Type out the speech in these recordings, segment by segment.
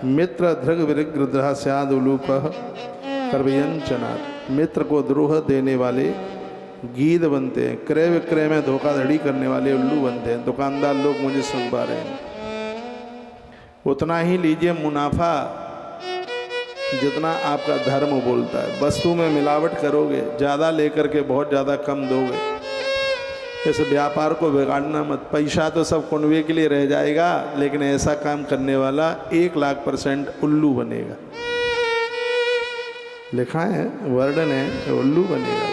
मित्र धृग विग्रह स्याद उलूप कर्वयंचनात्। मित्र को द्रोह देने वाले गीध बनते हैं, क्रय विक्रय में धोखाधड़ी करने वाले उल्लू बनते हैं। दुकानदार लोग मुझे सुन पा रहे हैं, उतना ही लीजिए मुनाफा जितना आपका धर्म बोलता है। वस्तु में मिलावट करोगे, ज़्यादा लेकर के बहुत ज़्यादा कम दोगे, इस व्यापार को बिगाड़ना मत। पैसा तो सब कुनवे के लिए रह जाएगा, लेकिन ऐसा काम करने वाला 1,00,000% उल्लू बनेगा। लिखा है, वर्णन है, उल्लू बनेगा।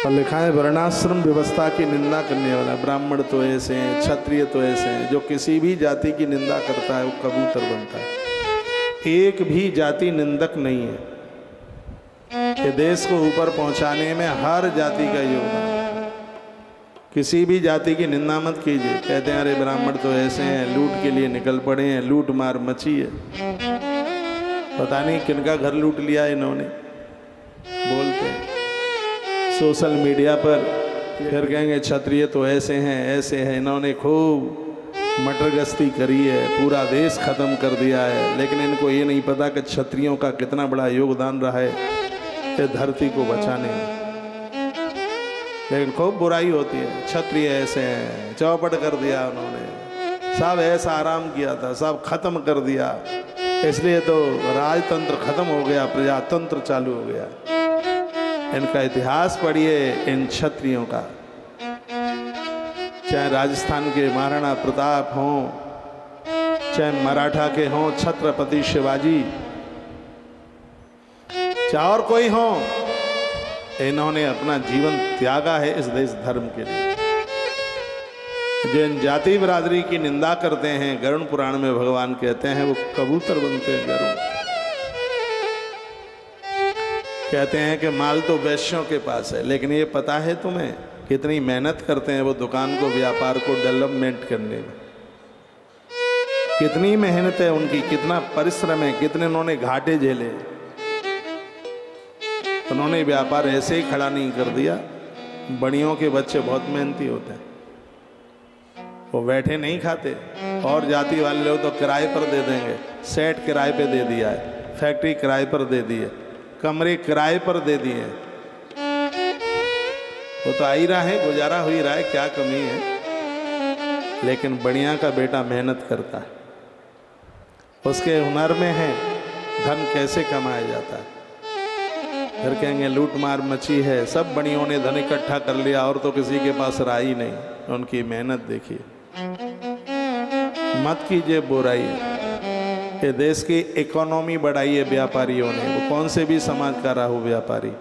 और लिखा है वर्णाश्रम व्यवस्था की निंदा करने वाला। ब्राह्मण तो ऐसे हैं, क्षत्रिय तो ऐसे हैं। जो किसी भी जाति की निंदा करता है वो कबूतर बनता है। एक भी जाति निंदक नहीं है। ये देश को ऊपर पहुंचाने में हर जाति का योगदान। किसी भी जाति की निंदा मत कीजिए। कहते हैं अरे ब्राह्मण तो ऐसे हैं, लूट के लिए निकल पड़े हैं, लूट मार मची है। पता नहीं किनका घर लूट लिया इन्होंने, बोलते हैं सोशल मीडिया पर। फिर कहेंगे क्षत्रिय तो ऐसे हैं, ऐसे हैं, इन्होंने खूब मटर गश्ती करी है, पूरा देश खत्म कर दिया है। लेकिन इनको ये नहीं पता कि क्षत्रियों का कितना बड़ा योगदान रहा है ये धरती को बचाने में। लेकिन खूब बुराई होती है, क्षत्रिय ऐसे हैं, चौपट कर दिया उन्होंने, सब ऐसा आराम किया था, सब खत्म कर दिया, इसलिए तो राजतंत्र खत्म हो गया, प्रजातंत्र चालू हो गया। इनका इतिहास पढ़िए, इन क्षत्रियों का। चाहे राजस्थान के महाराणा प्रताप हों, चाहे मराठा के हों छत्रपति शिवाजी, चाहे और कोई हो, इन्होंने अपना जीवन त्यागा है इस देश धर्म के लिए। जिन जाति बिरादरी की निंदा करते हैं, गरुड़ पुराण में भगवान कहते हैं वो कबूतर बनते हैं। गरुड़ कहते हैं कि माल तो वैश्यों के पास है, लेकिन ये पता है तुम्हें कितनी मेहनत करते हैं वो दुकान को, व्यापार को डेवलपमेंट करने में। कितनी मेहनत है उनकी, कितना परिश्रम है, कितने उन्होंने घाटे झेले। उन्होंने व्यापार ऐसे ही खड़ा नहीं कर दिया। बड़ियों के बच्चे बहुत मेहनती होते हैं, वो बैठे नहीं खाते। और जाति वाले लोग तो किराए पर दे देंगे, सेट किराए पे दे दिया है, फैक्ट्री किराए पर दे दी है, कमरे किराए पर दे दिए। वो तो आ ही रहा है, गुजारा हो ही रहा है, क्या कमी है। लेकिन बढ़िया का बेटा मेहनत करता है, उसके हुनर में है धन कैसे कमाया जाता है। फिर कहेंगे लूट मार मची है, सब बड़ियों ने धन इकट्ठा कर लिया और तो किसी के पास रहा ही नहीं। उनकी मेहनत देखिए। मत कीजिए बुराई, ये देश की इकोनॉमी बढ़ाई है व्यापारियों ने। वो कौन से भी समाज का रहा हो व्यापारी,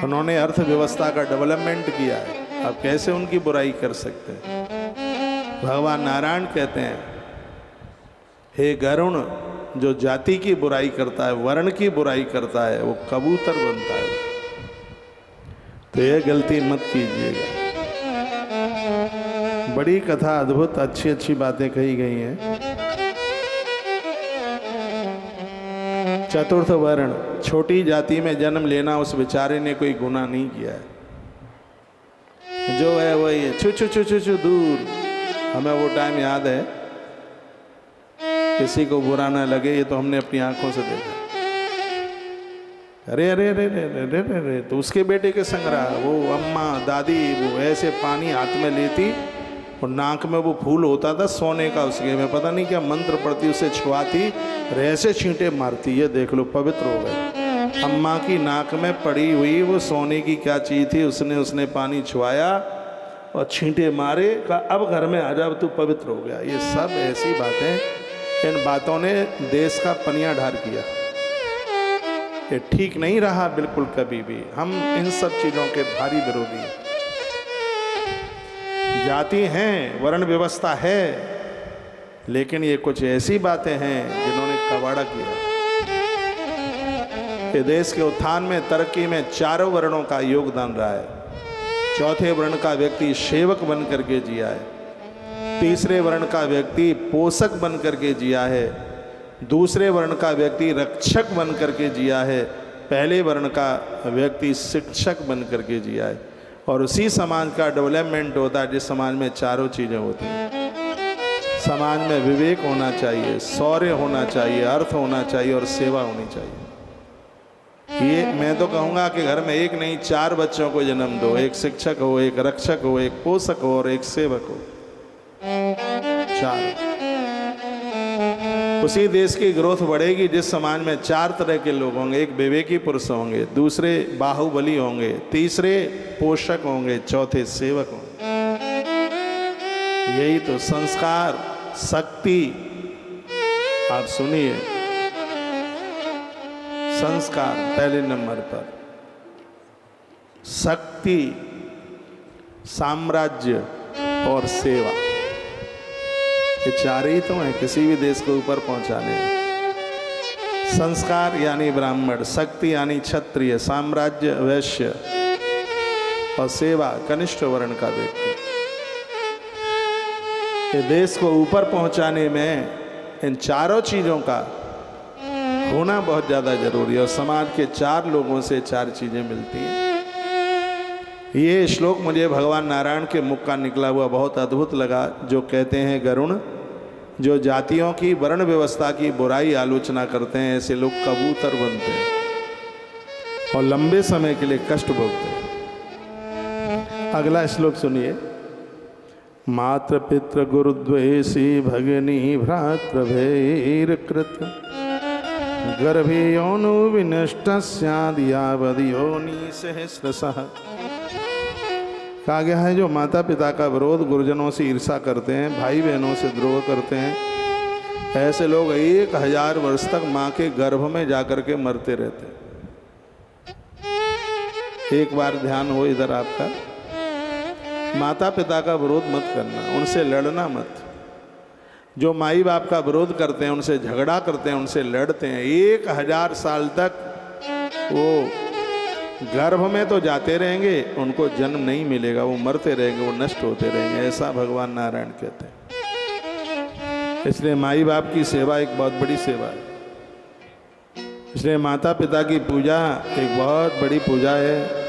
उन्होंने अर्थव्यवस्था का डेवलपमेंट किया है। अब कैसे उनकी बुराई कर सकते हैं। भगवान नारायण कहते हैं, हे गरुण, जो जाति की बुराई करता है, वर्ण की बुराई करता है, वो कबूतर बनता है। तो ये गलती मत कीजिएगा। बड़ी कथा, अद्भुत अच्छी अच्छी बातें कही गई हैं। चतुर्थ वर्ण, छोटी जाति में जन्म लेना उस बेचारे ने कोई गुनाह नहीं किया है। जो है वही छू छू छू छू छू दूर। हमें वो टाइम याद है, किसी को बुरा ना लगे, ये तो हमने अपनी आंखों से देखा। अरे अरे अरे अरे अरे अरे अरे, तो उसके बेटे के संग रहा। वो अम्मा दादी वो ऐसे पानी हाथ में लेती और नाक में वो फूल होता था सोने का, उसके में पता नहीं क्या मंत्र पढ़ती, उसे छुआती और ऐसे छींटे मारती। ये देख लो, पवित्र हो गए। अम्मा की नाक में पड़ी हुई वो सोने की क्या चीज़ थी, उसने पानी छुआया और छींटे मारे, कहा अब घर में आ जा, तू पवित्र हो गया। ये सब ऐसी बातें, इन बातों ने देश का पनिया ढार किया। ये ठीक नहीं रहा बिल्कुल कभी भी। हम इन सब चीज़ों के भारी विरोधी हैं। जाति हैं, वर्ण व्यवस्था है, लेकिन ये कुछ ऐसी बातें हैं जिन्होंने कबाड़ा किया। ये देश के उत्थान में, तरक्की में चारों वर्णों का योगदान रहा है। चौथे वर्ण का व्यक्ति सेवक बन करके जिया है। तीसरे वर्ण का व्यक्ति पोषक बन करके जिया है। दूसरे वर्ण का व्यक्ति रक्षक बन करके जिया है। पहले वर्ण का व्यक्ति शिक्षक बन करके जिया है। और उसी समाज का डेवलपमेंट होता है जिस समाज में चारों चीज़ें होती हैं। समाज में विवेक होना चाहिए, शौर्य होना चाहिए, अर्थ होना चाहिए और सेवा होनी चाहिए। ये मैं तो कहूँगा कि घर में एक नहीं 4 बच्चों को जन्म दो, एक शिक्षक हो, एक रक्षक हो, एक पोषक हो और एक सेवक हो, 4। उसी देश की ग्रोथ बढ़ेगी जिस समाज में 4 तरह के लोग होंगे। एक विवेकी पुरुष होंगे, दूसरे बाहुबली होंगे, तीसरे पोषक होंगे, चौथे सेवक होंगे। यही तो संस्कार, शक्ति। आप सुनिए, संस्कार पहले नंबर पर, शक्ति, साम्राज्य और सेवा, ये 4 ही तो हैं किसी भी देश को ऊपर पहुंचाने में। संस्कार यानी ब्राह्मण, शक्ति यानी क्षत्रिय, साम्राज्य वैश्य और सेवा कनिष्ठ वर्ण का व्यक्ति। ये देश को ऊपर पहुंचाने में इन 4 चीजों का होना बहुत ज़्यादा जरूरी है और समाज के 4 लोगों से 4 चीज़ें मिलती हैं। ये श्लोक मुझे भगवान नारायण के मुख का निकला हुआ बहुत अद्भुत लगा, जो कहते हैं गरुण, जो जातियों की वर्ण व्यवस्था की बुराई आलोचना करते हैं, ऐसे लोग कबूतर बनते हैं और लंबे समय के लिए कष्ट भोगते हैं। अगला श्लोक सुनिए। मात्र पितृ गुरुद्वेषी भगिनी भ्रातृभैर्कृत गर्भे योनु विनष्ट स्यादियावधियोनि सहस्रशः। कहा गया है जो माता पिता का विरोध, गुरुजनों से ईर्षा करते हैं, भाई बहनों से द्रोह करते हैं, ऐसे लोग 1000 वर्ष तक माँ के गर्भ में जाकर के मरते रहते हैं। एक बार ध्यान हो इधर आपका, माता पिता का विरोध मत करना, उनसे लड़ना मत। जो माई बाप का विरोध करते हैं, उनसे झगड़ा करते हैं, उनसे लड़ते हैं, 1000 साल तक वो गर्भ में तो जाते रहेंगे, उनको जन्म नहीं मिलेगा, वो मरते रहेंगे, वो नष्ट होते रहेंगे, ऐसा भगवान नारायण कहते हैं। इसलिए माई बाप की सेवा एक बहुत बड़ी सेवा है। इसलिए माता पिता की पूजा एक बहुत बड़ी पूजा है।